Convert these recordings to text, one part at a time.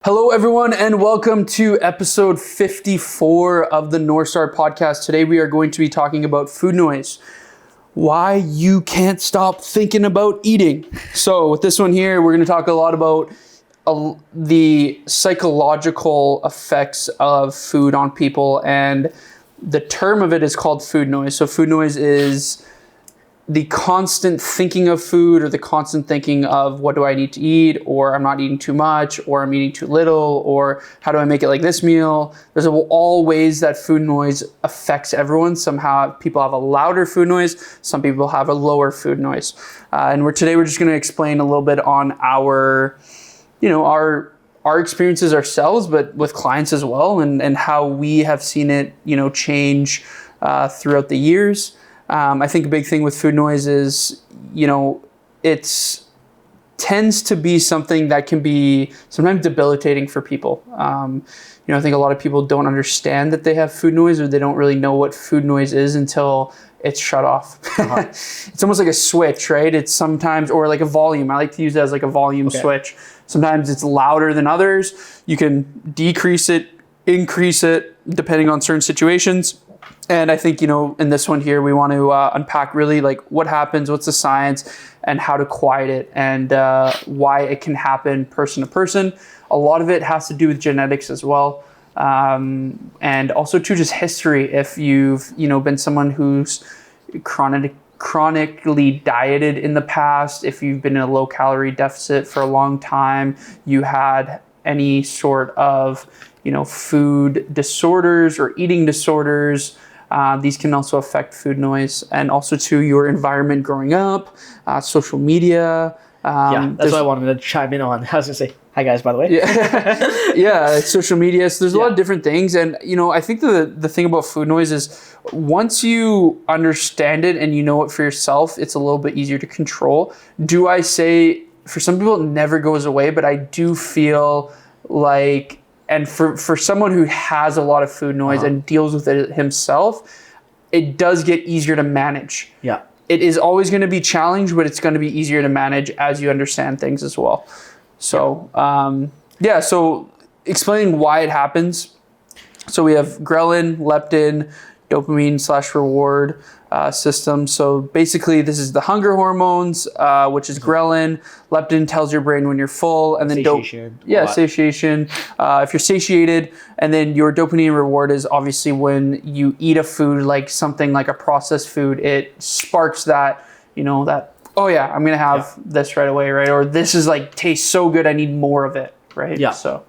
Hello, everyone, and welcome to episode 54 of the Northstar podcast. Today, we are going to be talking about food noise, why you can't stop thinking about eating. So with this one here, we're going to talk a lot about the psychological effects of food on people, and the term of it is called food noise. So food noise is the constant thinking of food, or the constant thinking of what do I need to eat, or I'm not eating too much, or I'm eating too little, or how do I make it like this meal. There's all ways that food noise affects everyone. Somehow people have a louder food noise, some people have a lower food noise. And today we're just going to explain a little bit on our experiences ourselves, but with clients as well, and how we have seen it, change throughout the years. I think a big thing with food noise is, it tends to be something that can be sometimes debilitating for people. I think a lot of people don't understand that they have food noise, or they don't really know what food noise is until it's shut off. It's almost like a switch, right? It's sometimes, or like a volume. I like to use it as like a volume switch. Sometimes it's louder than others. You can decrease it, increase it, depending on certain situations. And I think, in this one here, we want to unpack really like what happens, what's the science, and how to quiet it, and why it can happen person to person. A lot of it has to do with genetics as well. And also too, just history. If you've, been someone who's chronically dieted in the past, if you've been in a low calorie deficit for a long time, you had any sort of, food disorders or eating disorders, these can also affect food noise, and also to your environment growing up, social media. That's what I wanted to chime in on. I was going to say, hi guys, by the way. Yeah, social media. So there's a lot of different things. And, I think the thing about food noise is once you understand it and you know it for yourself, it's a little bit easier to control. Do I say, for some people, it never goes away, but I do feel like, and for someone who has a lot of food noise and deals with it himself, it does get easier to manage. Yeah. It is always going to be challenged, but it's going to be easier to manage as you understand things as well. So, so explaining why it happens. So we have ghrelin, leptin, dopamine / reward system. So basically this is the hunger hormones, which is ghrelin. Leptin tells your brain when you're full, and then satiation. Satiation. If you're satiated, and then your dopamine reward is obviously when you eat a food, like something like a processed food, it sparks that, that, oh yeah, I'm going to have this right away, right? Or this is like, tastes so good, I need more of it, right? Yeah. So.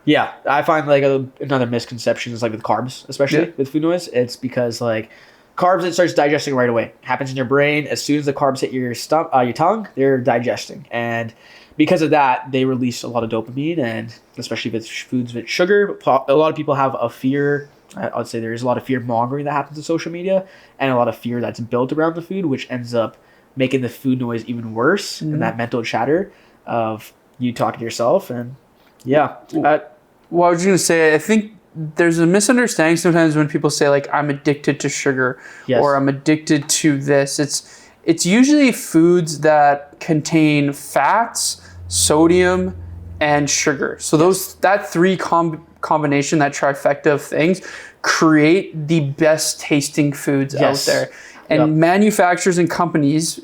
Yeah, I find like another misconception is like with carbs, especially with food noise. It's because like carbs, it starts digesting right away. It happens in your brain as soon as the carbs hit your your tongue, they're digesting, and because of that, they release a lot of dopamine, and especially with foods with sugar, a lot of people have a fear. I'd say there's a lot of fear mongering that happens in social media, and a lot of fear that's built around the food, which ends up making the food noise even worse, and that mental chatter of you talking to yourself, and Well, I was going to say, I think there's a misunderstanding sometimes when people say, like, I'm addicted to sugar, or I'm addicted to this. It's usually foods that contain fats, sodium, and sugar. So that three combination, that trifecta of things, create the best tasting foods out there. And manufacturers and companies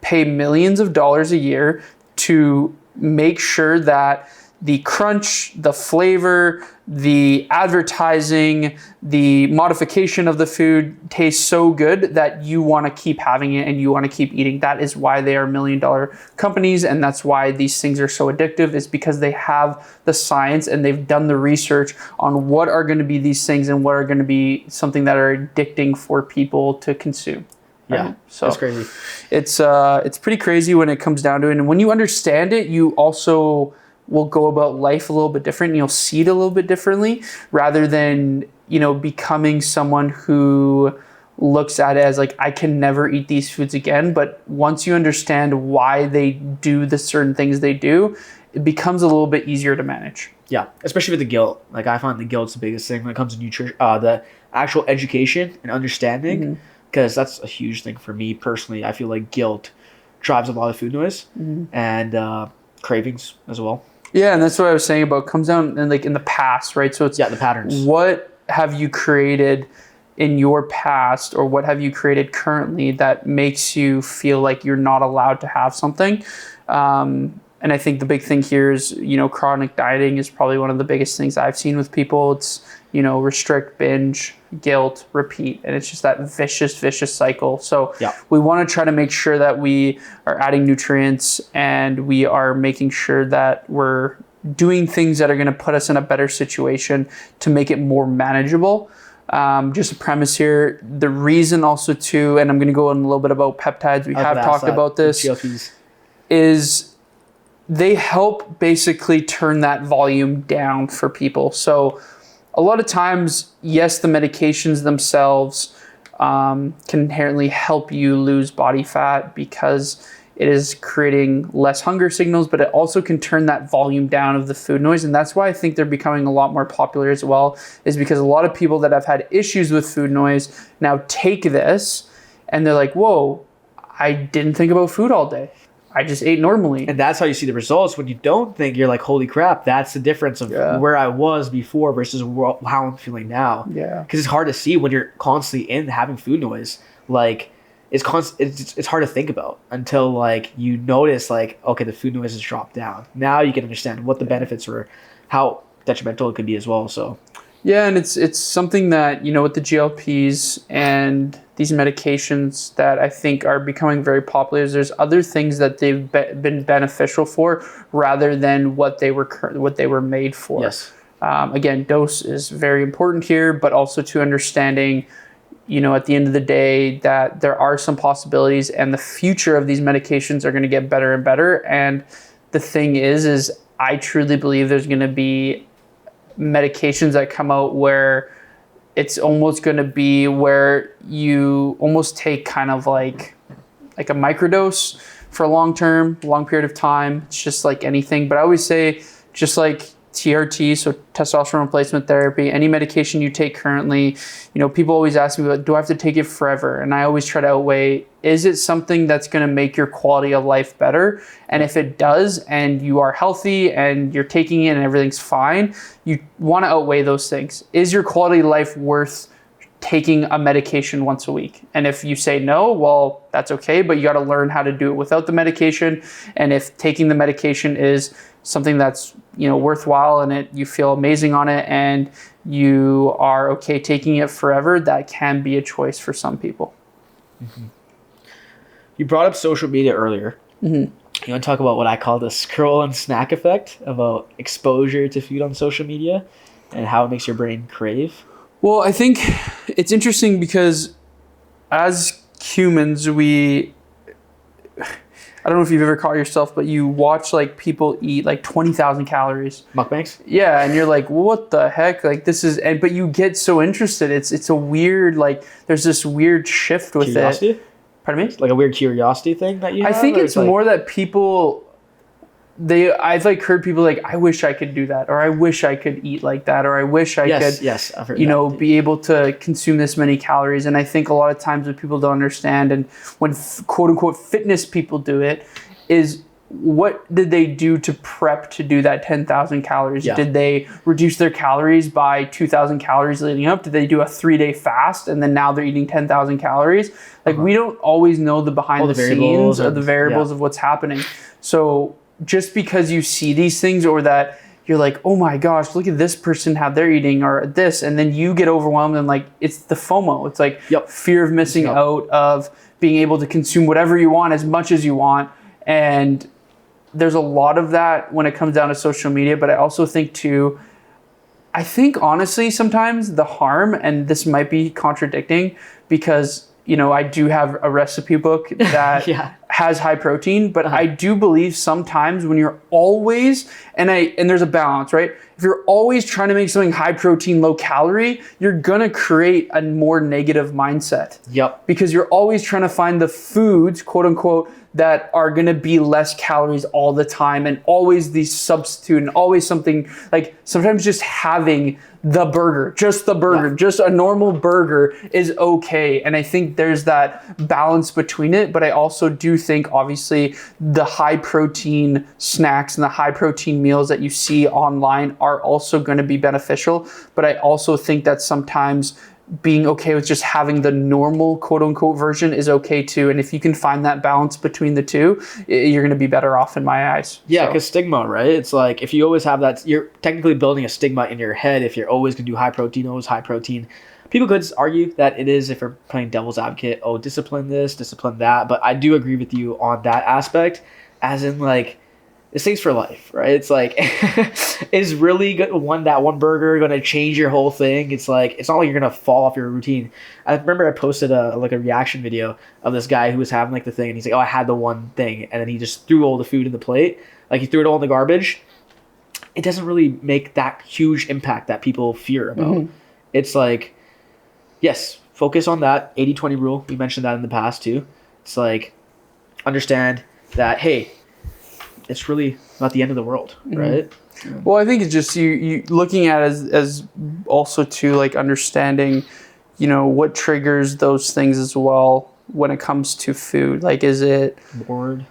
pay millions of dollars a year to make sure that the crunch, the flavor, the advertising, the modification of the food tastes so good that you want to keep having it and you want to keep eating. That is why they are $1 million companies, and that's why these things are so addictive, is because they have the science and they've done the research on what are going to be these things and what are going to be something that are addicting for people to consume. Right? Yeah, so that's crazy. It's pretty crazy when it comes down to it, and when you understand it, you also will go about life a little bit different, and you'll see it a little bit differently, rather than, becoming someone who looks at it as like, I can never eat these foods again. But once you understand why they do the certain things they do, it becomes a little bit easier to manage. Yeah, especially with the guilt. Like, I find the guilt's the biggest thing when it comes to nutrition, the actual education and understanding, because that's a huge thing for me personally. I feel like guilt drives a lot of food noise and cravings as well. Yeah, and that's what I was saying about comes down and like in the past, right? So it's the patterns. What have you created in your past, or what have you created currently that makes you feel like you're not allowed to have something? And I think the big thing here is, chronic dieting is probably one of the biggest things I've seen with people. It's, restrict, binge, guilt, repeat. And it's just that vicious cycle. So we want to try to make sure that we are adding nutrients and we are making sure that we're doing things that are going to put us in a better situation to make it more manageable. Just a premise here. The reason also too, and I'm going to go on a little bit about peptides. We have talked about this. GLPs. Is they help basically turn that volume down for people. So a lot of times, yes, the medications themselves can inherently help you lose body fat because it is creating less hunger signals, but it also can turn that volume down of the food noise. And that's why I think they're becoming a lot more popular as well, is because a lot of people that have had issues with food noise now take this and they're like, whoa, I didn't think about food all day. I just ate normally. And that's how you see the results. When you don't think, you're like, holy crap, that's the difference of where I was before versus how I'm feeling now. Yeah. Because it's hard to see when you're constantly in having food noise. Like, it's hard to think about until, like, you notice, like, okay, the food noise has dropped down. Now you can understand what the benefits were, how detrimental it could be as well. So, yeah, and it's something that, with the GLPs and these medications that I think are becoming very popular, is there's other things that they've been beneficial for rather than what they were made for. Yes. Again, dose is very important here, but also to understanding, at the end of the day, that there are some possibilities and the future of these medications are going to get better and better. And the thing is I truly believe there's going to be medications that come out where it's almost going to be where you almost take kind of like a microdose for a long period of time. It's just like anything. But I always say, just like TRT, so testosterone replacement therapy, any medication you take currently, people always ask me, do I have to take it forever? And I always try to outweigh, is it something that's going to make your quality of life better? And if it does, and you are healthy and you're taking it and everything's fine, you want to outweigh those things. Is your quality of life worth taking a medication once a week? And if you say no, well, that's okay, but you got to learn how to do it without the medication. And if taking the medication is something that's worthwhile and you feel amazing on it and you are okay taking it forever, that can be a choice for some people. Mm-hmm. You brought up social media earlier. Mm-hmm. You want to talk about what I call the scroll and snack effect, about exposure to food on social media and how it makes your brain crave? Well, I think it's interesting because as humans, I don't know if you've ever caught yourself, but you watch like people eat like 20,000 calories. Mukbangs? Yeah, and you're like, what the heck? Like but you get so interested. It's a weird, like, there's this weird shift with Curiosity? it. Pardon me? Like a weird curiosity thing that you have? I think it's more that people, I've like heard people like, I wish I could do that, or I wish I could eat like that, or I wish I could, I've heard that. Be able to consume this many calories. And I think a lot of times what people don't understand, and when quote unquote fitness people do it, is what did they do to prep to do that 10,000 calories? Yeah. Did they reduce their calories by 2,000 calories leading up? Did they do a 3-day fast and then now they're eating 10,000 calories? Like we don't always know the behind the scenes or the variables of what's happening. So just because you see these things, or that you're like, oh my gosh, look at this person, how they're eating, or this, and then you get overwhelmed and like, it's the FOMO. It's like fear of missing out, of being able to consume whatever you want as much as you want. And there's a lot of that when it comes down to social media. But I also think too, I think honestly, sometimes the harm, and this might be contradicting because, I do have a recipe book that has high protein, but I do believe sometimes when you're always, and there's a balance, right? If you're always trying to make something high protein, low calorie, you're going to create a more negative mindset. Yep. Because you're always trying to find the foods, quote unquote, that are going to be less calories all the time and always the substitute and always something like sometimes just having the burger, just a normal burger is okay. And I think there's that balance between it. But I also do think obviously the high protein snacks and the high protein meals that you see online are also going to be beneficial. But I also think that sometimes being okay with just having the normal quote unquote version is okay too. And if you can find that balance between the two, you're going to be better off in my eyes. Yeah, because stigma, right? It's like if you always have that, you're technically building a stigma in your head if you're always going to do high protein, always high protein. People could argue that it is, if you're playing devil's advocate, oh, discipline this, discipline that. But I do agree with you on that aspect, as in like, this thing's for life, right? It's like, is really good that one burger going to change your whole thing? It's like, it's not like you're going to fall off your routine. I remember I posted a reaction video of this guy who was having like the thing, and he's like, oh, I had the one thing, and then he just threw all the food in the plate, like he threw it all in the garbage. It doesn't really make that huge impact that people fear about. Mm-hmm. It's like, yes, focus on that 80-20 rule. We mentioned that in the past too. It's like, understand that, hey, it's really not the end of the world, right? Mm-hmm. Well, I think it's just you looking at it as also to like understanding, you know, what triggers those things as well when it comes to food. Like, is it bored?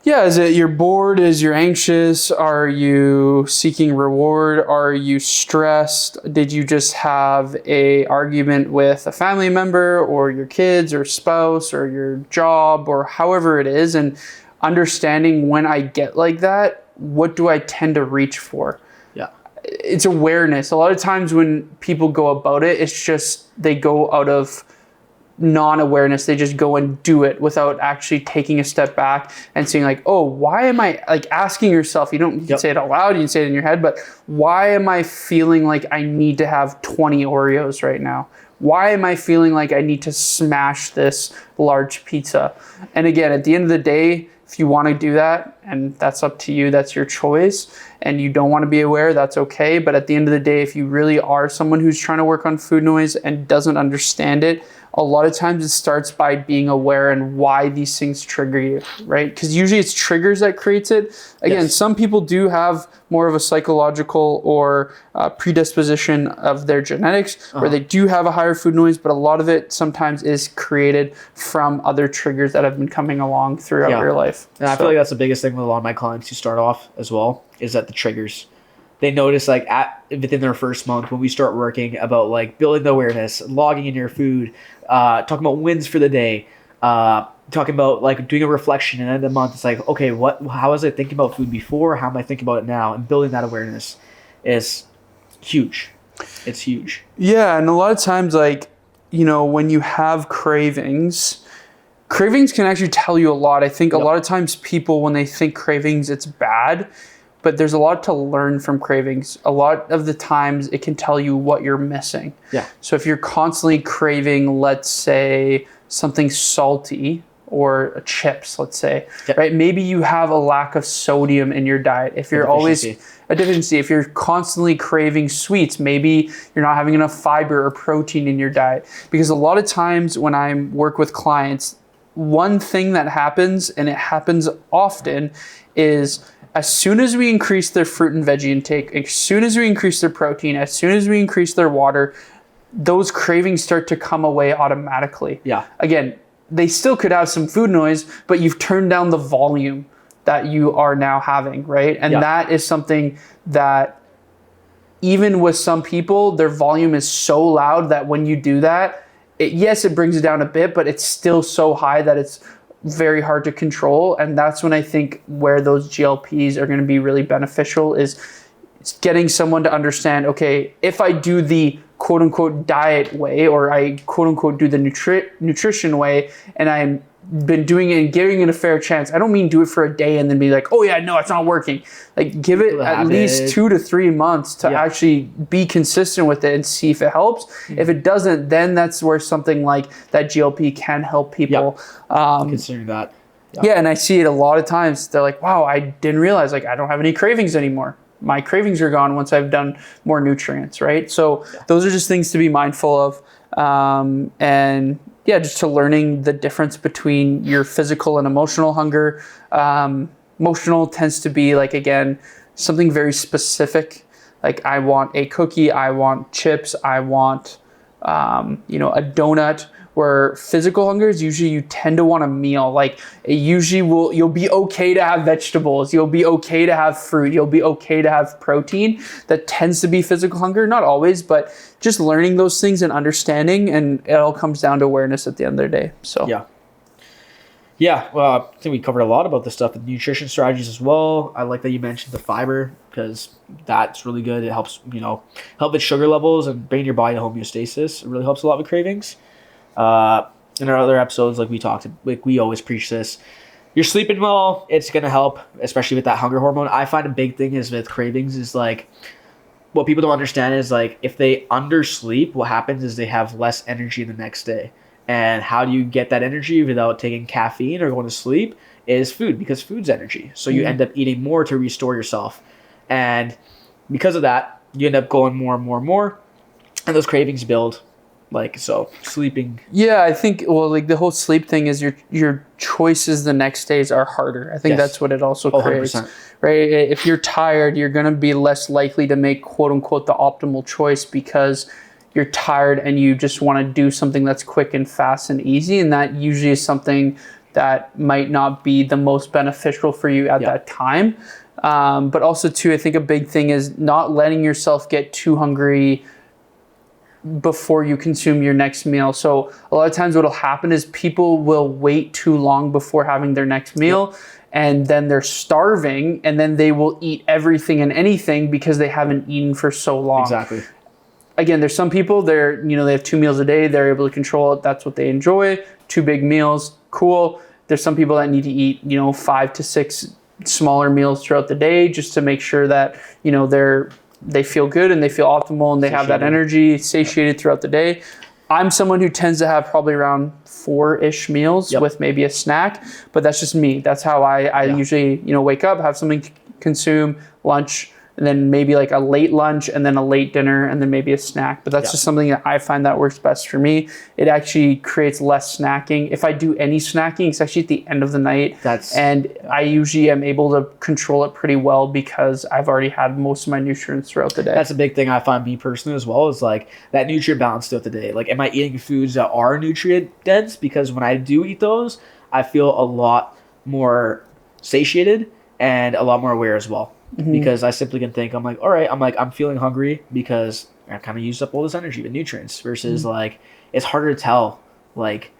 Yeah, is it you're bored? Is you're anxious? Are you seeking reward? Are you stressed? Did you just have a argument with a family member or your kids or spouse or your job or however it is? And understanding when I get like that, what do I tend to reach for? Yeah. It's awareness. A lot of times when people go about it, it's just they go out of non-awareness. They just go and do it without actually taking a step back and saying like, oh, why am I, like, asking yourself, you can say it out loud, you can say it in your head, but why am I feeling like I need to have 20 Oreos right now? Why am I feeling like I need to smash this large pizza? And again, at the end of the day, if you want to do that, and that's up to you, that's your choice, and you don't want to be aware, that's okay. But at the end of the day, if you really are someone who's trying to work on food noise and doesn't understand it, a lot of times it starts by being aware and why these things trigger you, right? Because usually it's triggers that creates it. Again, some people do have more of a psychological or predisposition of their genetics where they do have a higher food noise, but a lot of it sometimes is created from other triggers that have been coming along throughout your life. And I feel like that's the biggest thing with a lot of my clients who start off as well, is that the triggers. They notice like within their first month when we start working about like building the awareness, logging in your food, talking about wins for the day, talking about like doing a reflection, and at the end of the month it's like, okay, how was I thinking about food before? How am I thinking about it now? And building that awareness is huge. It's huge. Yeah, and a lot of times, like, you know, when you have cravings can actually tell you a lot. I think a lot of times people, when they think cravings, it's bad. But there's a lot to learn from cravings. A lot of the times it can tell you what you're missing. Yeah. So if you're constantly craving, let's say, something salty or chips, let's say, right? Maybe you have a lack of sodium in your diet. If you're always a deficiency, if you're constantly craving sweets, maybe you're not having enough fiber or protein in your diet. Because a lot of times when I work with clients, one thing that happens, and it happens often, is as soon as we increase their fruit and veggie intake, as soon as we increase their protein, as soon as we increase their water, those cravings start to come away automatically. Yeah. Again, they still could have some food noise, but you've turned down the volume that you are now having, right? And that is something that even with some people, their volume is so loud that when you do that, it brings it down a bit, but it's still so high that it's very hard to control. And that's when I think where those GLPs are going to be really beneficial is getting someone to understand, okay, if I do the quote unquote diet way, or I quote unquote do the nutrition way, and I'm been doing it and giving it a fair chance. I don't mean do it for a day and then be like, oh yeah, no, it's not working. Like, give it at least 2 to 3 months to actually be consistent with it and see if it helps. Mm-hmm. If it doesn't, then that's where something like that GLP can help people. Considering that. Yeah, and I see it a lot of times. They're like, wow, I didn't realize, like, I don't have any cravings anymore. My cravings are gone once I've done more nutrients, right? So those are just things to be mindful of. And just to learning the difference between your physical and emotional hunger. Emotional tends to be like, again, something very specific. Like I want a cookie, I want chips, I want, a donut. Where physical hunger is usually you tend to want a meal. Like you'll be okay to have vegetables. You'll be okay to have fruit. You'll be okay to have protein. That tends to be physical hunger. Not always, but just learning those things and understanding, and it all comes down to awareness at the end of the day. So yeah. Well, I think we covered a lot about this stuff with nutrition strategies as well. I like that you mentioned the fiber because that's really good. It helps, help with sugar levels and bring your body to homeostasis. It really helps a lot with cravings. In our other episodes, like we talked, like we always preach this. You're sleeping well, it's gonna help, especially with that hunger hormone. I find a big thing is with cravings is like what people don't understand is like if they undersleep, what happens is they have less energy the next day. And how do you get that energy without taking caffeine or going to sleep? Is food, because food's energy. So you end up eating more to restore yourself, and because of that, you end up going more and more and more, and those cravings build. Like, so sleeping. Yeah, I think, like the whole sleep thing is your choices the next days are harder. I think that's what it also creates, 100%. right? If you're tired, you're going to be less likely to make quote unquote the optimal choice because you're tired and you just want to do something that's quick and fast and easy. And that usually is something that might not be the most beneficial for you at that time. But also too, I think a big thing is not letting yourself get too hungry before you consume your next meal. So a lot of times what'll happen is people will wait too long before having their next meal, and then they're starving, and then they will eat everything and anything because they haven't eaten for so long. Exactly. Again, there's some people they have 2 meals a day, they're able to control it, that's what they enjoy. 2 big meals, cool. There's some people that need to eat 5 to 6 smaller meals throughout the day just to make sure that they feel good and they feel optimal and they have that energy satiated throughout the day. I'm someone who tends to have probably around 4-ish meals with maybe a snack, but that's just me. That's how I usually, wake up, have something to consume, lunch, and then maybe like a late lunch and then a late dinner and then maybe a snack. But that's just something that I find that works best for me. It actually creates less snacking. If I do any snacking, it's actually at the end of the night. And I usually am able to control it pretty well because I've already had most of my nutrients throughout the day. That's a big thing I find me personally as well, is like that nutrient balance throughout the day. Like, am I eating foods that are nutrient dense? Because when I do eat those, I feel a lot more satiated and a lot more aware as well. Because I simply can think, I'm feeling hungry because I kind of used up all this energy with nutrients versus like, it's harder to tell, like,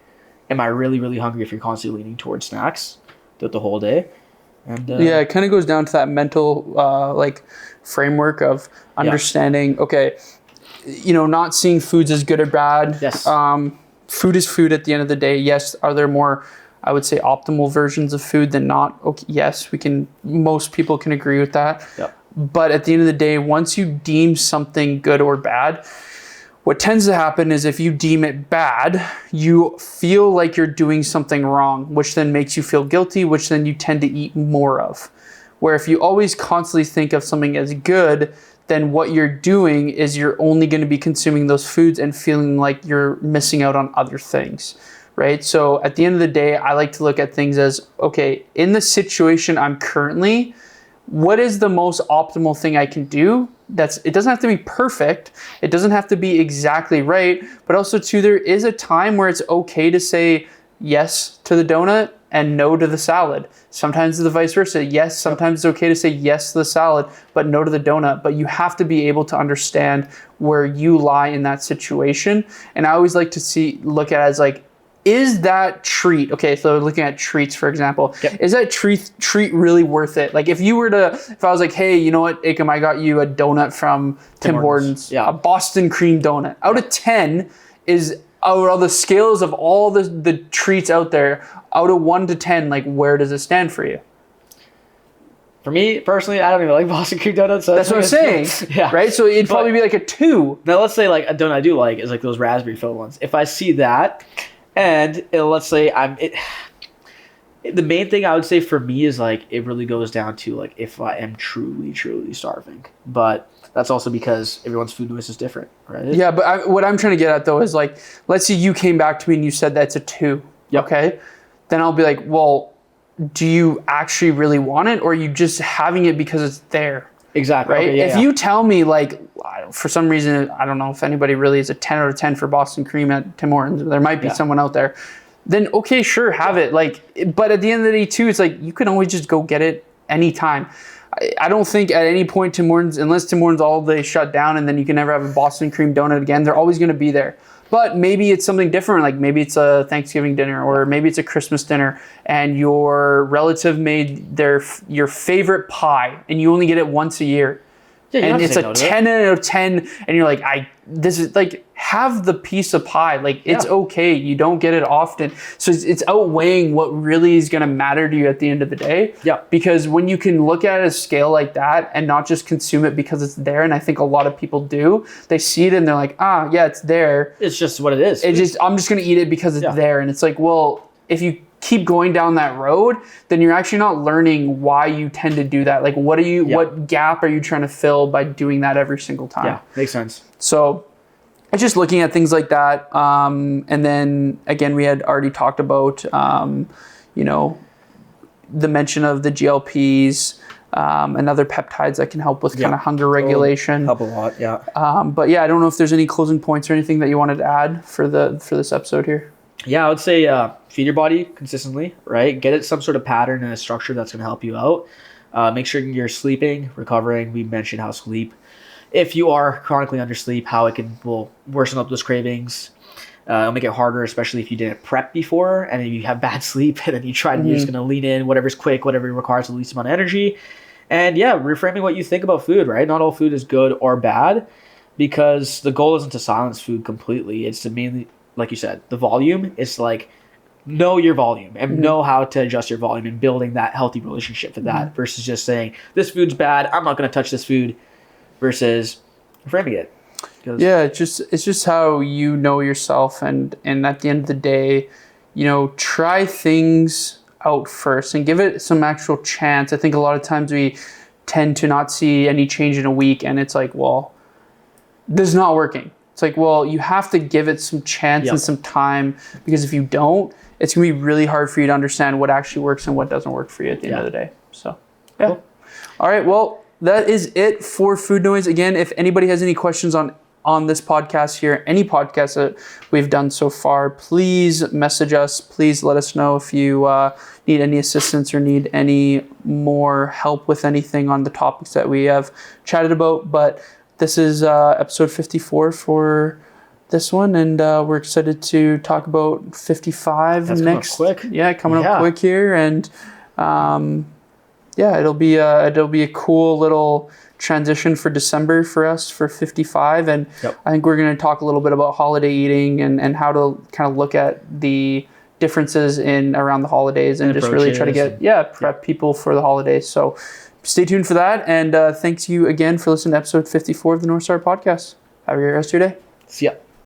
am I really, really hungry if you're constantly leaning towards snacks throughout the whole day? And it kind of goes down to that mental, framework of understanding, okay, not seeing foods as good or bad. Yes. Food is food at the end of the day. Yes. Are there more, I would say, optimal versions of food than not? Okay, yes, most people can agree with that. Yep. But at the end of the day, once you deem something good or bad, what tends to happen is if you deem it bad, you feel like you're doing something wrong, which then makes you feel guilty, which then you tend to eat more of. Where if you always constantly think of something as good, then what you're doing is you're only going to be consuming those foods and feeling like you're missing out on other things. Right? So at the end of the day, I like to look at things as, okay, in the situation I'm currently, what is the most optimal thing I can do? It doesn't have to be perfect. It doesn't have to be exactly right. But also too, there is a time where it's okay to say yes to the donut and no to the salad. Sometimes it's the vice versa. Yes, sometimes it's okay to say yes to the salad, but no to the donut. But you have to be able to understand where you lie in that situation. And I always like to look at it as like, is that treat, okay, so looking at treats, for example, is that treat really worth it? Like if I was like, hey, you know what, Akam, I got you a donut from Tim Hortons, a Boston cream donut. Out of 10 is, out of the scales of all the treats out there, out of 1 to 10, like where does it stand for you? For me, personally, I don't even like Boston cream donuts. So that's what I'm saying. Right? So it'd probably be like a 2. Now let's say like a donut I do like is like those raspberry filled ones. If I see that, and let's say The main thing I would say for me is like it really goes down to like if I am truly, truly starving. But that's also because everyone's food noise is different, right? Yeah, but what I'm trying to get at though is like, let's say you came back to me and you said that's a 2. Yep. Okay, then I'll be like, well, do you actually really want it, or are you just having it because it's there? Exactly. Right. Okay, if you tell me like, for some reason, I don't know if anybody really is a 10 out of 10 for Boston cream at Tim Hortons. There might be someone out there. Then okay, sure, have it. Like, but at the end of the day too, it's like you can always just go get it anytime. I don't think at any point Tim Hortons, unless Tim Hortons all day shut down and then you can never have a Boston cream donut again, they're always going to be there. But maybe it's something different, like maybe it's a Thanksgiving dinner or maybe it's a Christmas dinner and your relative made your favorite pie and you only get it once a year. Yeah, and it's a 10 out of 10 and you're like, this is like, have the piece of pie. Like, it's okay. You don't get it often. So it's outweighing what really is going to matter to you at the end of the day. Yeah. Because when you can look at a scale like that and not just consume it because it's there, and I think a lot of people do, they see it and they're like, yeah, it's there. It's just what it is. I'm just going to eat it because it's there. And it's like, well, if you keep going down that road, then you're actually not learning why you tend to do that. Like, what gap are you trying to fill by doing that every single time? Yeah, makes sense. So it's just looking at things like that. And then again, we had already talked about, the mention of the GLPs, and other peptides that can help with kind of hunger regulation. Help a lot, yeah. But yeah, I don't know if there's any closing points or anything that you wanted to add for this episode here. Yeah, I would say feed your body consistently, right? Get it some sort of pattern and a structure that's going to help you out. Make sure you're sleeping, recovering. We mentioned how sleep, if you are chronically undersleep, how it will worsen up those cravings. It'll make it harder, especially if you didn't prep before and then you have bad sleep and then you try and you're just going to lean in, whatever's quick, whatever requires the least amount of energy. And yeah, reframing what you think about food, right? Not all food is good or bad because the goal isn't to silence food completely. It's to mainly, like you said, the volume is like know your volume and know how to adjust your volume and building that healthy relationship with that versus just saying this food's bad, I'm not going to touch this food versus framing it. Yeah, it's just how you know yourself and at the end of the day, try things out first and give it some actual chance. I think a lot of times we tend to not see any change in a week and it's like, well, this is not working. It's like, well, you have to give it some chance and some time because if you don't, it's going to be really hard for you to understand what actually works and what doesn't work for you at the end of the day. So, yeah. Cool. All right. Well, that is it for food noise. Again, if anybody has any questions on this podcast here, any podcast that we've done so far, please message us. Please let us know if you need any assistance or need any more help with anything on the topics that we have chatted about. But this is episode 54 for this one, and we're excited to talk about 55 That's next. Coming up quick. Yeah, coming up quick here, and it'll be a cool little transition for December for us for 55, and I think we're going to talk a little bit about holiday eating and how to kind of look at the differences in around the holidays and just really try to get prep people for the holidays. So stay tuned for that, and thanks you again for listening to episode 54 of the Northstar podcast. Have a great rest of your day. See ya.